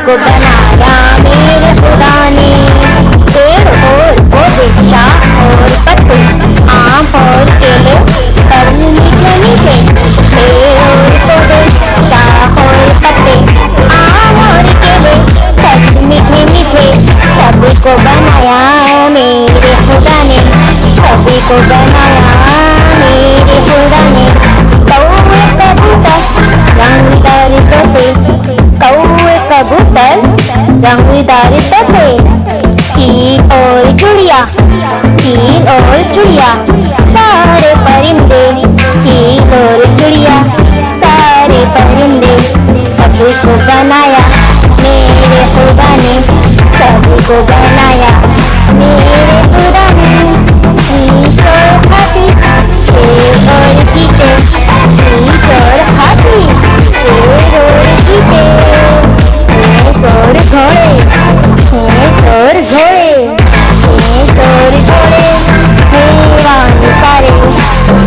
को बनाया मेरे खुदा ने। पेड़ और वृक्षा और पत्ते, आम और केले, फल मीठे मीठे। पेड़ और पौधे, शाख और पत्ते, आम और केले, फल मीठे मीठे। सभी को बनाया मेरे खुदा ने, सभी को बनाया मेरे खुदा ने। कौवे कबूतर रंगदार तोते, कौवे कबूतर रंगदार तोते। चील और चिड़िया, चील और चिड़िया, सारे परिंदे। चील और चिड़िया, सारे परिंदे। सभी को बनाया मेरे खुदा ने, सभी को बनाया मेरे खुदा ने। ईंट और हाथी, शेर और चीते, ईंट और हाथी, शेर और चीते। भैंस और घोड़े, भैंस और घोड़े, भैंस और घोड़े, हैवान सारे।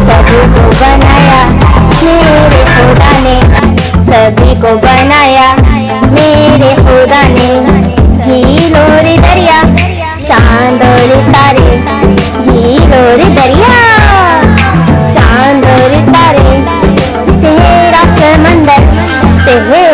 सभी को बनाया मेरे खुदा ने, सभी को बनाया मेरे खुदा ने। झील और दरिया, चांद और तारे, झील और दरिया, चांद और तारे। सेहरा समंदर, सेहरा